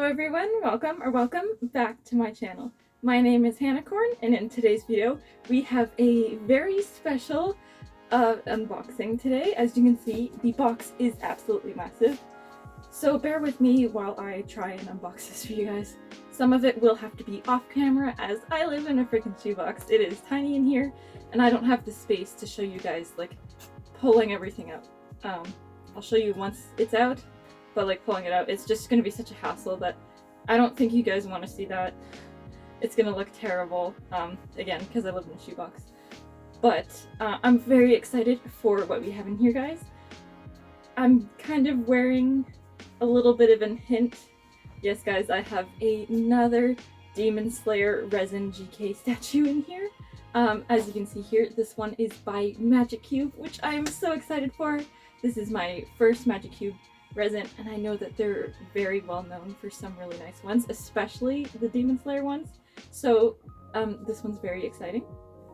everyone, welcome back to my channel. My name is Hannacorn, and in today's video we have a very special unboxing today. As you can see, the box is absolutely massive, so bear with me while I try and unbox this for you guys. Some of it will have to be off camera as I live in a freaking shoebox. It is tiny in here and I don't have the space to show you guys like pulling everything out. I'll show you once it's out, but like pulling it out, it's just going to be such a hassle that I don't think you guys want to see that. It's going to look terrible, again, because I live in a shoebox. But I'm very excited for what we have in here, guys. I'm kind of wearing a little bit of a hint. Yes, guys, I have another Demon Slayer Resin GK statue in here. As you can see here, this one is by Magic Cube, which I am so excited for. This is my first Magic Cube resin, and I know that they're very well known for some really nice ones, especially the Demon Slayer ones. So this one's very exciting.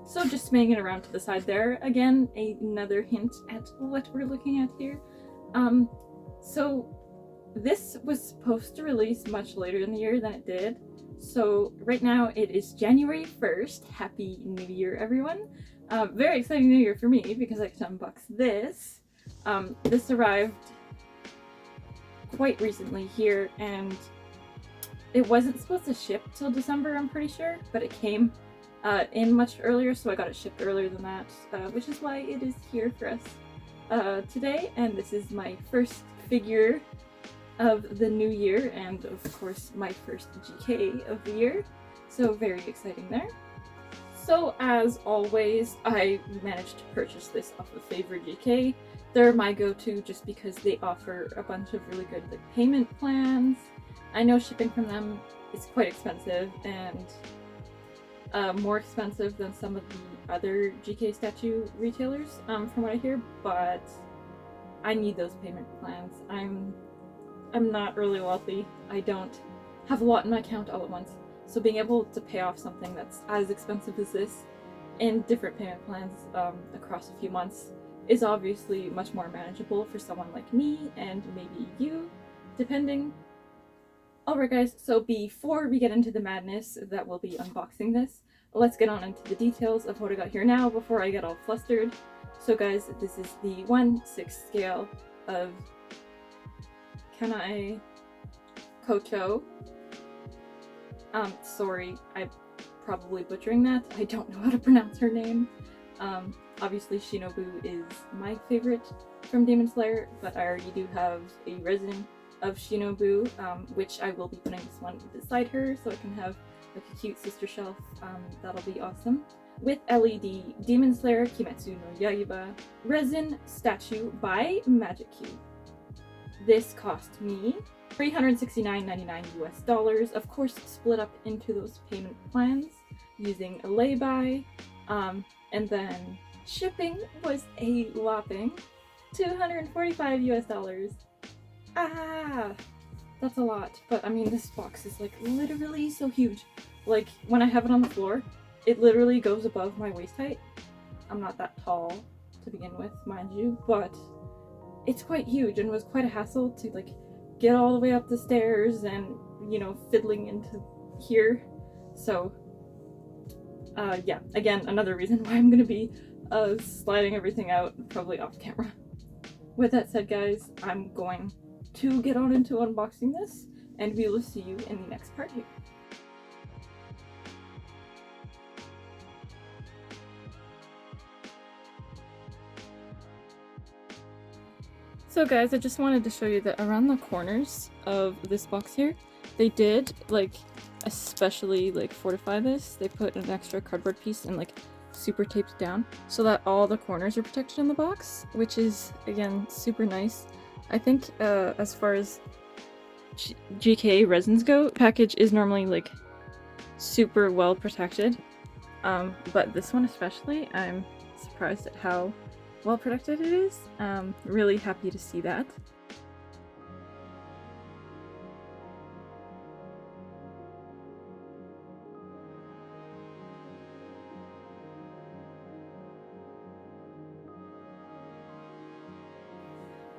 So just swinging it around to the side there, again, another hint at what we're looking at here. So this was supposed to release much later in the year than it did. So right now it is January 1st. Happy New Year, everyone. Very exciting New Year for me because I get to unbox this. This arrived quite recently here, and it wasn't supposed to ship till December, I'm pretty sure, but it came in much earlier, so I got it shipped earlier than that, which is why it is here for us today. And this is my first figure of the new year, and of course my first GK of the year, so very exciting there. So as always, I managed to purchase this off of Favorite GK. They're my go-to just because they offer a bunch of really good like payment plans. I know shipping from them is quite expensive and more expensive than some of the other GK statue retailers, from what I hear, but I need those payment plans. I'm not really wealthy. I don't have a lot in my account all at once, so being able to pay off something that's as expensive as this in different payment plans across a few months is obviously much more manageable for someone like me and maybe you, depending. Alright guys, so before we get into the madness that will be unboxing this, let's get on into the details of what I got here now before I get all flustered. So guys, this is the 1/6 scale of Kanae Kocho. Sorry, I'm probably butchering that. I don't know how to pronounce her name. Obviously Shinobu is my favorite from Demon Slayer, but I already do have a resin of Shinobu, which I will be putting this one beside her so I can have like a cute sister shelf. That'll be awesome. With LED Demon Slayer Kimetsu no Yaiba resin statue by Magic Cube. This cost me $369.99 US, of course split up into those payment plans using a lay-by, and then shipping was a whopping $245 US. Ah, that's a lot, but I mean this box is like literally so huge. Like when I have it on the floor, it literally goes above my waist height. I'm not that tall to begin with, mind you, but it's quite huge and was quite a hassle to like get all the way up the stairs and, you know, fiddling into here. So yeah, again, another reason why I'm gonna be sliding everything out, probably off camera. With that said guys, I'm going to get on into unboxing this, and we will see you in the next part here. So guys, I just wanted to show you that around the corners of this box here, they did like especially like fortify this. They put an extra cardboard piece and like super taped down so that all the corners are protected in the box, which is again super nice. I think as far as GK resins go, package is normally like super well protected, but this one especially, I'm surprised at how well protected it is. Really happy to see that.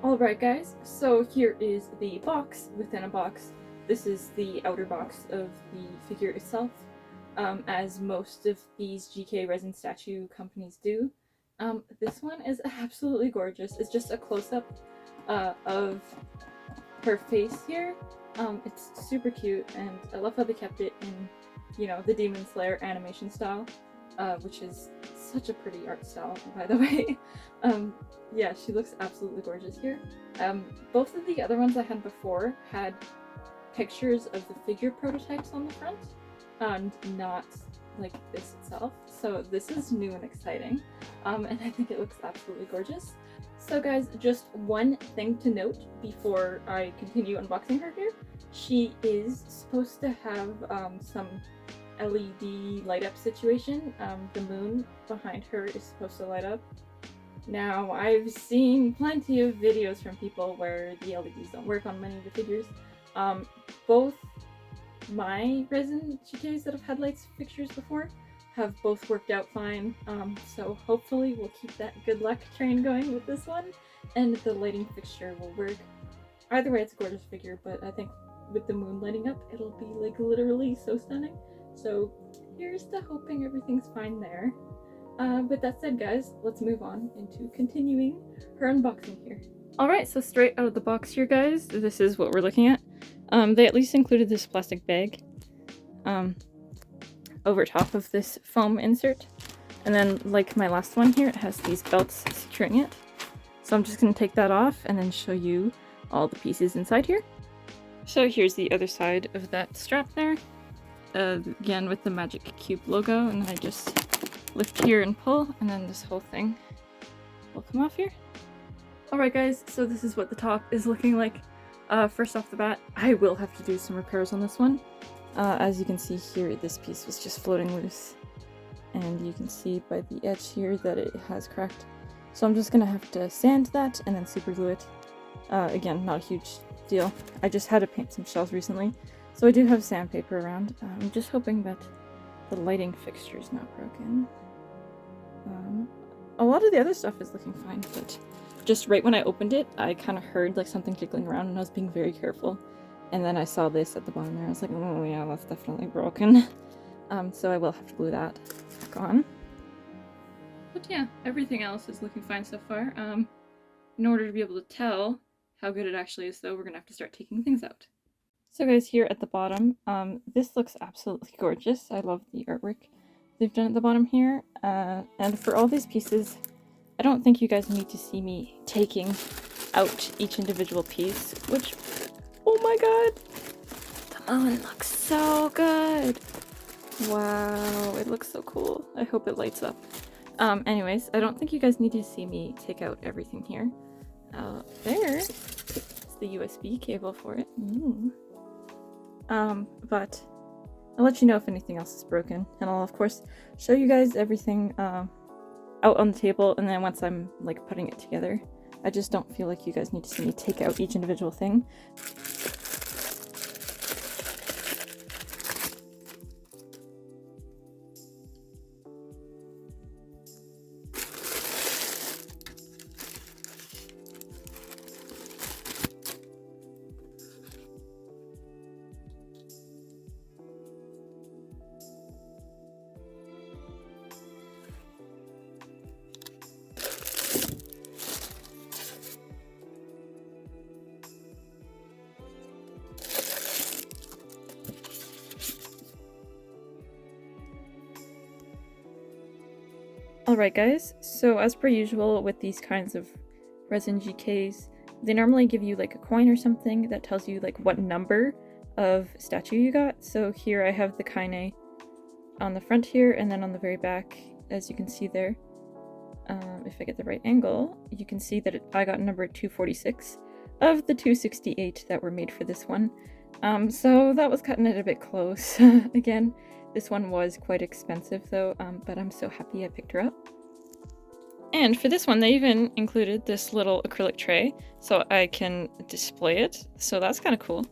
Alright guys, so here is the box within a box. this is the outer box of the figure itself, as most of these GK resin statue companies do. This one is absolutely gorgeous. It's just a close-up of her face here. It's super cute, and I love how they kept it in, you know, the Demon Slayer animation style, which is such a pretty art style, by the way. Yeah, she looks absolutely gorgeous here. Both of the other ones I had before had pictures of the figure prototypes on the front, and not like this itself. So this is new and exciting, and I think it looks absolutely gorgeous. So guys, just one thing to note before I continue unboxing her here. She is supposed to have some LED light up situation. The moon behind her is supposed to light up. Now, I've seen plenty of videos from people where the LEDs don't work on many of the figures. Both my resin GKs that have had lights fixtures before have both worked out fine, so hopefully we'll keep that good luck train going with this one, and the lighting fixture will work. Either way, it's a gorgeous figure, but I think with the moon lighting up, it'll be like literally so stunning. So here's to hoping everything's fine there. With that said, guys, let's move on into continuing her unboxing here. Alright, so straight out of the box here, guys, this is what we're looking at. They at least included this plastic bag over top of this foam insert. And then, like my last one here, it has these belts securing it. So I'm just going to take that off and then show you all the pieces inside here. So here's the other side of that strap there. Again with the Magic Cube logo, and then I just lift here and pull, and then this whole thing will come off here. Alright guys, so this is what the top is looking like. First off the bat, I will have to do some repairs on this one. As you can see here, this piece was just floating loose, and you can see by the edge here that it has cracked. So I'm just gonna have to sand that and then super glue it. Again, not a huge deal. I just had to paint some shells recently, so I do have sandpaper around. I'm just hoping that the lighting fixture is not broken. A lot of the other stuff is looking fine, but just right when I opened it, I kind of heard like something jiggling around, and I was being very careful. And then I saw this at the bottom there. I was like, oh yeah, that's definitely broken. So I will have to glue that back on. But yeah, everything else is looking fine so far. In order to be able to tell how good it actually is, though, we're gonna have to start taking things out. So guys, here at the bottom, this looks absolutely gorgeous. I love the artwork they've done at the bottom here. And for all these pieces, I don't think you guys need to see me taking out each individual piece, which, oh my god, the moon looks so good. Wow, it looks so cool. I hope it lights up. Anyways, I don't think you guys need to see me take out everything here. There is the USB cable for it. But I'll let you know if anything else is broken, and I'll of course show you guys everything out on the table, and then once I'm like putting it together. I just don't feel like you guys need to see me take out each individual thing. Alright guys, so as per usual with these kinds of resin GKs, they normally give you like a coin or something that tells you like what number of statue you got. So here I have the Kanae on the front here, and then on the very back, as you can see there, if I get the right angle, you can see that I got number 246 of the 268 that were made for this one. So that was cutting it a bit close. Again, this one was quite expensive though, but I'm so happy I picked her up. And for this one, they even included this little acrylic tray, so I can display it, so that's kind of cool.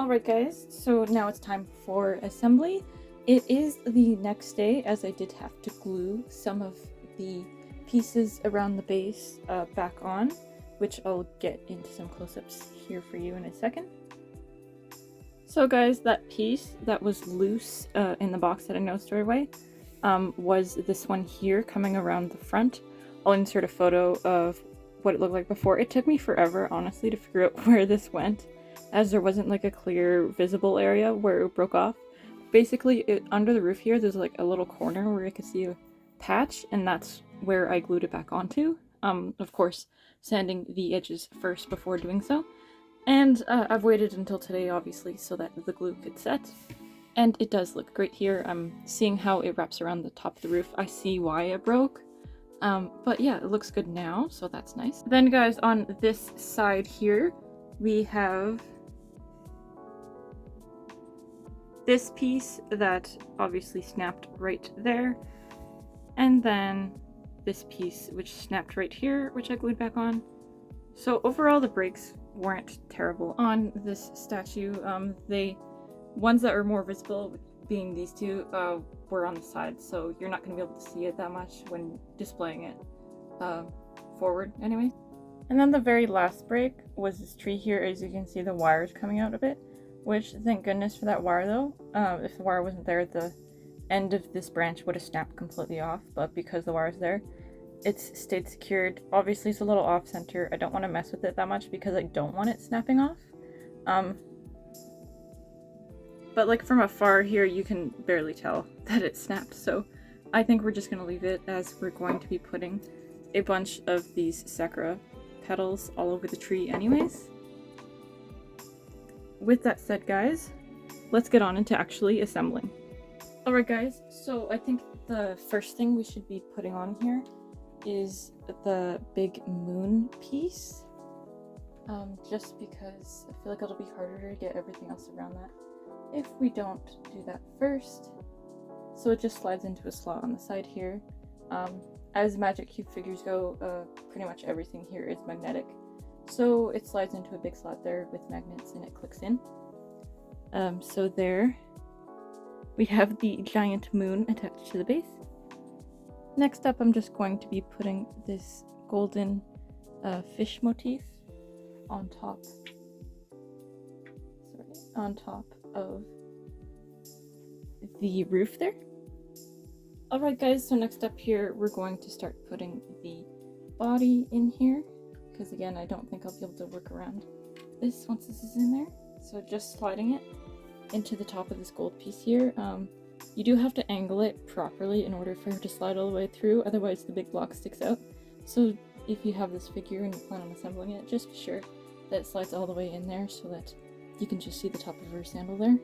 Alright guys, so now it's time for assembly. It is the next day, as I did have to glue some of the pieces around the base back on, which I'll get into some close-ups here for you in a second. So guys, that piece that was loose in the box that I noticed right away was this one here coming around the front. I'll insert a photo of what it looked like before. It took me forever, honestly, to figure out where this went, as there wasn't like a clear visible area where it broke off. Basically, under the roof here, there's like a little corner where I could see a patch, and that's where I glued it back onto. Of course, sanding the edges first before doing so. And I've waited until today, obviously, so that the glue could set. And it does look great here. I'm seeing how it wraps around the top of the roof. I see why it broke. But yeah, it looks good now, so that's nice. Then guys, on this side here, we have this piece that obviously snapped right there. And then this piece which snapped right here, which I glued back on. So overall the breaks weren't terrible on this statue. The ones that are more visible, being these two, were on the side, so you're not going to be able to see it that much when displaying it forward anyway. And then the very last break was this tree here. As you can see, the wires coming out of it, which thank goodness for that wire though. If the wire wasn't there, the end of this branch would have snapped completely off, but because the wire's there, it's stayed secured. Obviously it's a little off center. I don't want to mess with it that much because I don't want it snapping off. But like from afar here, you can barely tell that it snapped, so I think we're just going to leave it, as we're going to be putting a bunch of these sakura petals all over the tree anyways. With that said guys, let's get on into actually assembling. Alright guys, so I think the first thing we should be putting on here is the big moon piece. Just because I feel like it'll be harder to get everything else around that if we don't do that first. So it just slides into a slot on the side here. As Magic Cube figures go, pretty much everything here is magnetic. So it slides into a big slot there with magnets and it clicks in. So there we have the giant moon attached to the base. Next up, I'm just going to be putting this golden fish motif on top. On top of the roof there. Alright guys, so next up here, we're going to start putting the body in here, because again, I don't think I'll be able to work around this once this is in there. So just sliding it into the top of this gold piece here. You do have to angle it properly in order for it to slide all the way through, otherwise the big block sticks out. So if you have this figure and you plan on assembling it, just be sure that it slides all the way in there so that you can just see the top of her sandal there,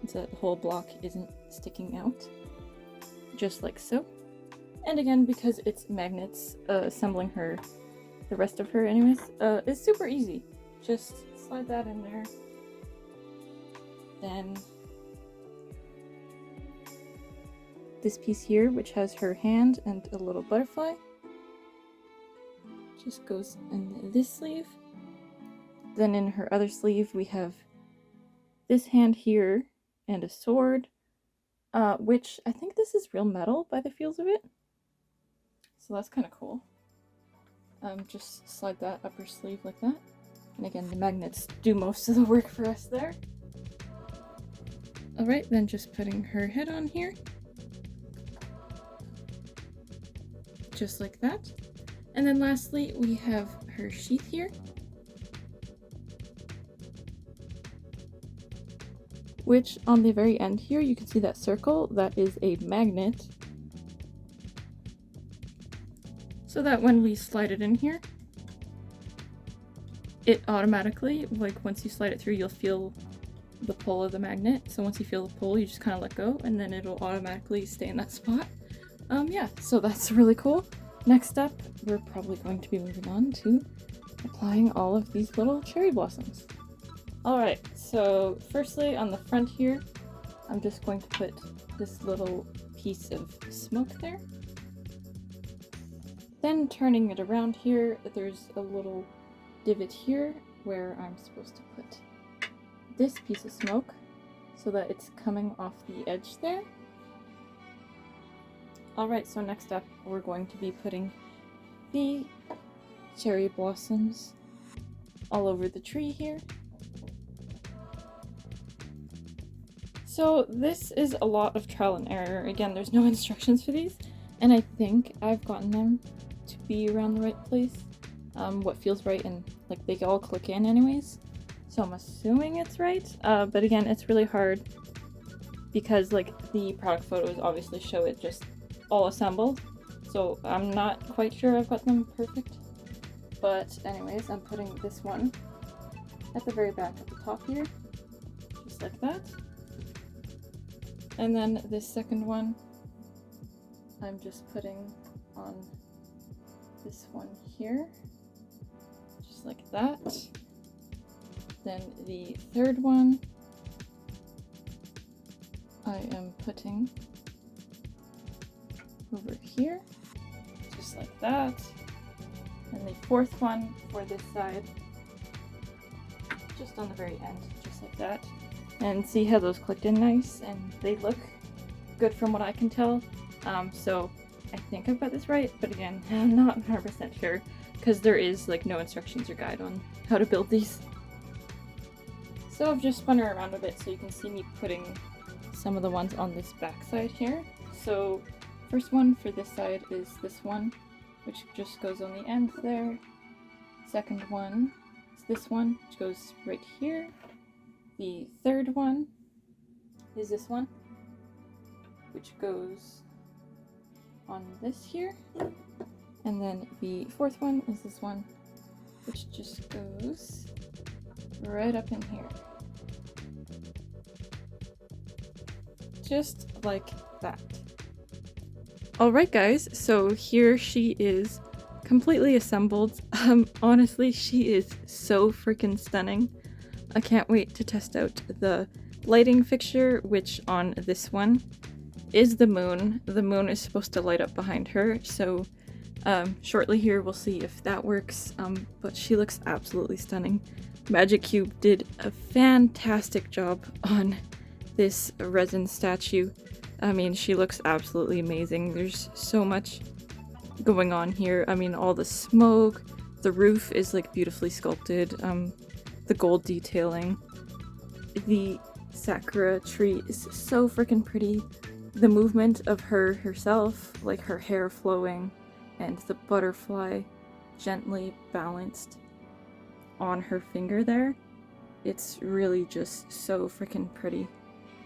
so that the whole block isn't sticking out, just like so. And again, because it's magnets, assembling her, the rest of her anyways, is super easy. Just slide that in there. Then this piece here, which has her hand and a little butterfly, just goes in this sleeve. Then in her other sleeve we have this hand here and a sword, which I think this is real metal by the feels of it. So that's kind of cool. Just slide that up her sleeve like that. And again, the magnets do most of the work for us there. Alright, then just putting her head on here. Just like that. And then lastly, we have her sheath here, which on the very end here, you can see that circle, that is a magnet. So that when we slide it in here, it automatically, like once you slide it through, you'll feel the pull of the magnet. So once you feel the pull, you just kind of let go and then it'll automatically stay in that spot. Yeah, so that's really cool. Next up, we're probably going to be moving on to applying all of these little cherry blossoms. Alright, so firstly on the front here, I'm just going to put this little piece of smoke there. Then turning it around here, there's a little divot here where I'm supposed to put this piece of smoke so that it's coming off the edge there. Alright, so next up we're going to be putting the cherry blossoms all over the tree here. So this is a lot of trial and error. Again, there's no instructions for these, and I think I've gotten them to be around the right place, what feels right, and like they all click in anyways, so I'm assuming it's right. But again, it's really hard because like the product photos obviously show it just all assembled, so I'm not quite sure I've got them perfect. But anyways, I'm putting this one at the very back at the top here, just like that. And then this second one, I'm just putting on this one here, just like that. Then the third one, I am putting over here, just like that. And the fourth one for this side, just on the very end, just like that. And see how those clicked in nice, and they look good from what I can tell. So I think I've got this right, but again, I'm not 100% sure because there is like no instructions or guide on how to build these. So I've just spun her around a bit so you can see me putting some of the ones on this back side here. So first one for this side is this one, which just goes on the end there. Second one is this one, which goes right here. The third one is this one, which goes on this here. And then the fourth one is this one, which just goes right up in here. Just like that. Alright guys, so here she is completely assembled. Honestly, she is so freaking stunning. I can't wait to test out the lighting fixture, which on this one is the moon. The moon is supposed to light up behind her, so shortly here we'll see if that works, but she looks absolutely stunning. Magic Cube did a fantastic job on this resin statue. I mean, she looks absolutely amazing. There's so much going on here. I mean, all the smoke, the roof is like beautifully sculpted, the gold detailing. The sakura tree is so freaking pretty. The movement of her herself, like her hair flowing and the butterfly gently balanced on her finger there. It's really just so freaking pretty.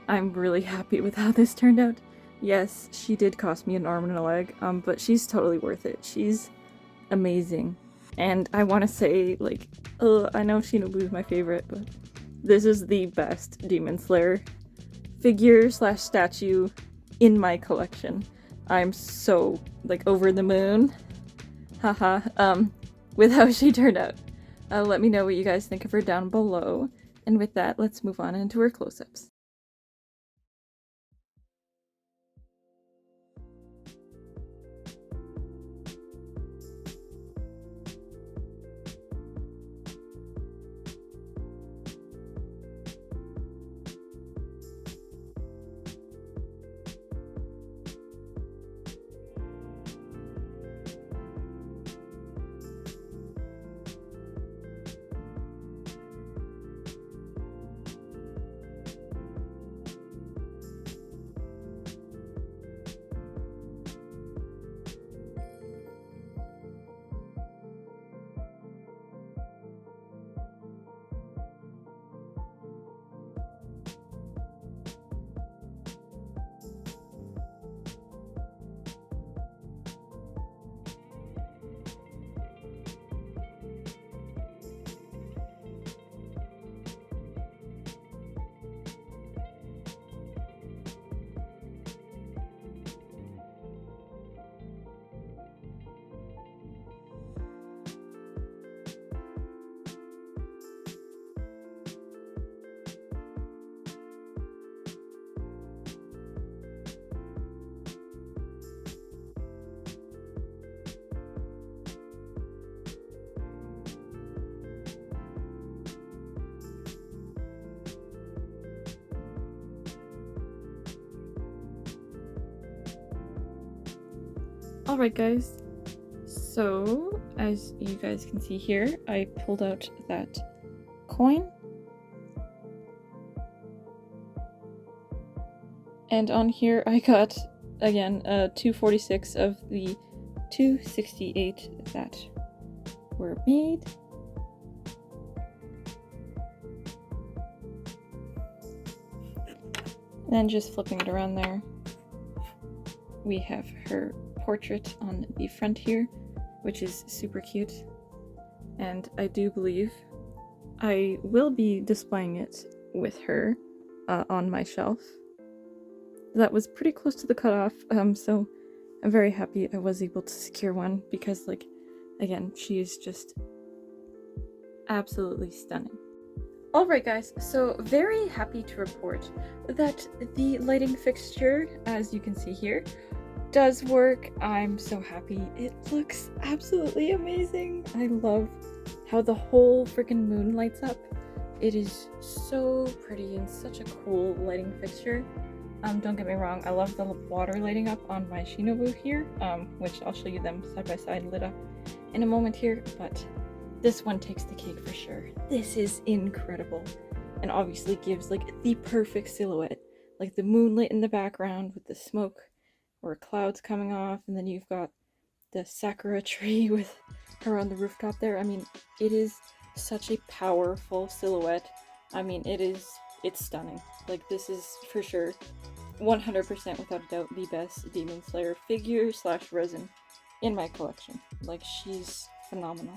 I'm really happy with how this turned out. Yes, she did cost me an arm and a leg, but she's totally worth it. She's amazing. And I want to say, like, I know Shinobu's my favorite, but this is the best Demon Slayer figure slash statue in my collection. I'm so, like, over the moon, haha, with how she turned out. Let me know what you guys think of her down below. And with that, let's move on into her close-ups. Alright guys, so as you guys can see here, I pulled out that coin. And on here I got, again, 246 of the 268 that were made. And then just flipping it around there, we have her portrait on the front here, which is super cute. And I do believe I will be displaying it with her on my shelf. That was pretty close to the cutoff, so I'm very happy I was able to secure one because, like, again, she is just absolutely stunning. Alright guys, so very happy to report that the lighting fixture, as you can see here, does work. I'm so happy. It looks absolutely amazing. I love how the whole freaking moon lights up. It is so pretty and such a cool lighting fixture. Don't get me wrong, I love the water lighting up on my Shinobu here, which I'll show you them side by side lit up in a moment here, but this one takes the cake for sure. This is incredible, and obviously gives like the perfect silhouette, like the moonlit in the background with the smoke or clouds coming off, and then you've got the sakura tree with her on the rooftop there. I mean, it is such a powerful silhouette. I mean, it's stunning. Like, this is for sure 100% without a doubt the best Demon Slayer figure slash resin in my collection. Like, she's phenomenal.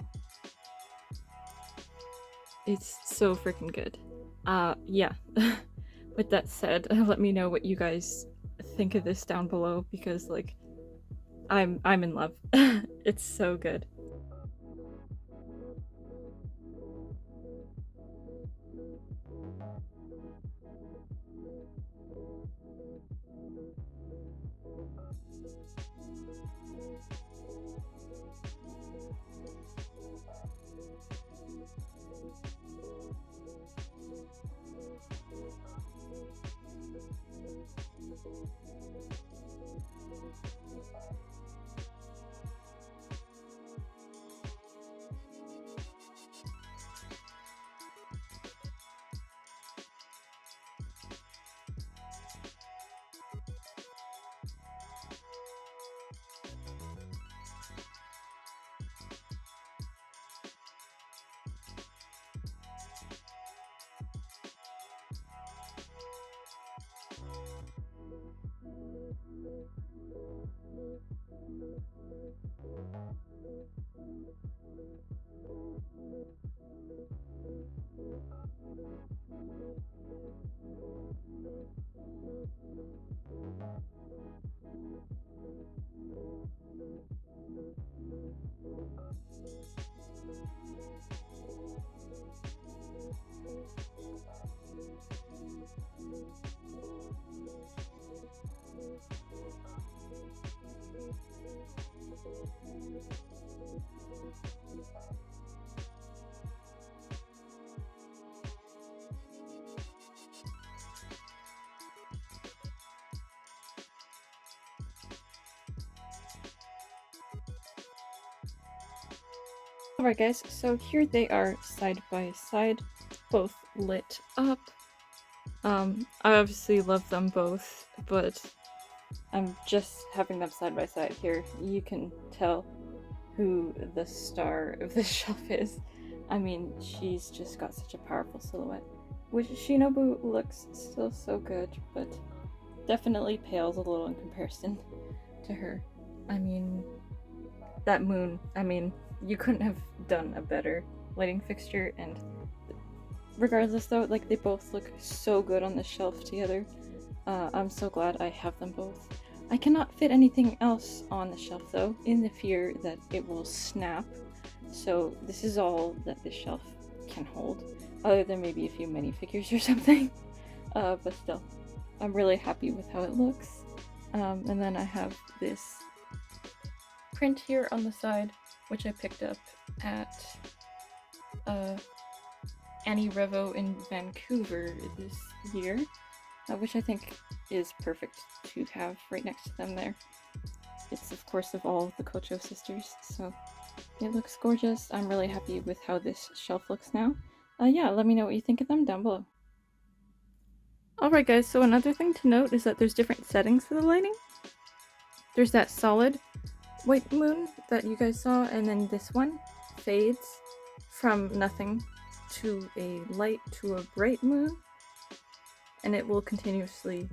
It's so freaking good. Yeah. With that said, let me know what you guys think of this down below, because like I'm in love. It's so good. Alright guys, so here they are side by side, both lit up. I obviously love them both, but I'm just having them side by side here. You can tell who the star of this shelf is. I mean, she's just got such a powerful silhouette. Which Shinobu looks still so good, but definitely pales a little in comparison to her. I mean, that moon, I mean, you couldn't have done a better lighting fixture, and regardless though, like, they both look so good on the shelf together. I'm so glad I have them both. I cannot fit anything else on the shelf though, in the fear that it will snap, so this is all that this shelf can hold, other than maybe a few minifigures or something. But still, I'm really happy with how it looks. And then I have this print here on the side, which I picked up at Annie Revo in Vancouver this year, which I think is perfect to have right next to them there. It's of course of all the Kocho sisters, so it looks gorgeous. I'm really happy with how this shelf looks now. Yeah, let me know what you think of them down below. Alright guys, so another thing to note is that there's different settings for the lighting. There's that solid white moon that you guys saw, and then this one fades from nothing to a light to a bright moon, and it will continuously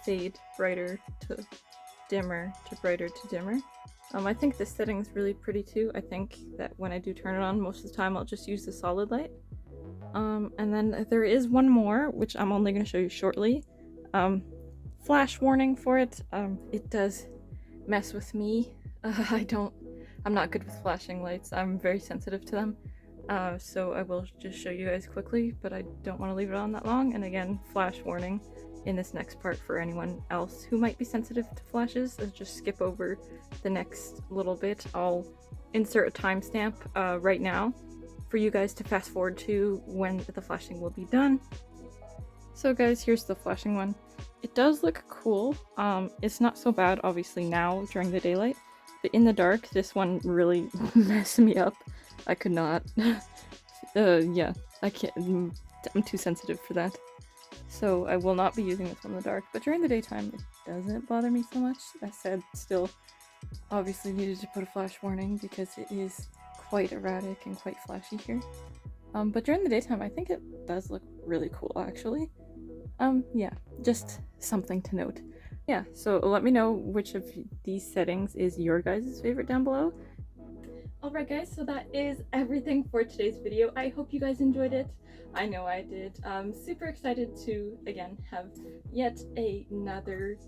fade brighter to dimmer to brighter to dimmer. I think this setting is really pretty too. I think that when I do turn it on, most of the time I'll just use the solid light. And then there is one more, which I'm only going to show you shortly. Flash warning for it. It does mess with me. I'm not good with flashing lights. I'm very sensitive to them. So I will just show you guys quickly, but I don't want to leave it on that long. And again, flash warning in this next part for anyone else who might be sensitive to flashes. Just skip over the next little bit. I'll insert a timestamp right now for you guys to fast forward to when the flashing will be done. So guys, here's the flashing one. It does look cool. It's not so bad obviously now during the daylight, but in the dark this one really messed me up. I could not. Yeah, I can't. I'm too sensitive for that. So I will not be using this one in the dark, but during the daytime it doesn't bother me so much. That said, still obviously needed to put a flash warning because it is quite erratic and quite flashy here. But during the daytime I think it does look really cool actually. Yeah, just something to note. Yeah, so let me know which of these settings is your guys' favorite down below. Alright guys, so that is everything for today's video. I hope you guys enjoyed it. I know I did. I'm super excited to, again, have yet another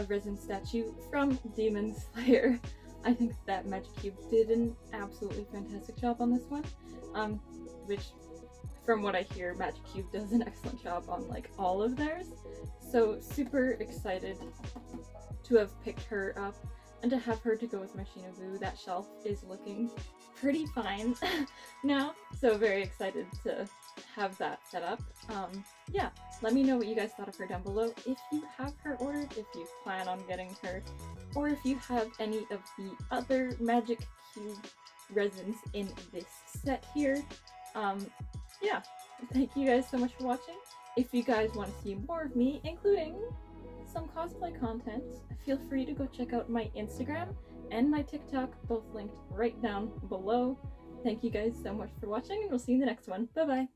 resin statue from Demon Slayer. I think that Magic Cube did an absolutely fantastic job on this one, which, from what I hear, Magic Cube does an excellent job on, like, all of theirs. So super excited to have picked her up and to have her to go with my Shinobu. That shelf is looking pretty fine now, so very excited to have that set up. Yeah, let me know what you guys thought of her down below. If you have her ordered, if you plan on getting her, or if you have any of the other Magic Cube resins in this set here. Yeah, thank you guys so much for watching. If you guys want to see more of me, including some cosplay content, feel free to go check out my Instagram and my TikTok, both linked right down below. Thank you guys so much for watching, and we'll see you in the next one. Bye bye!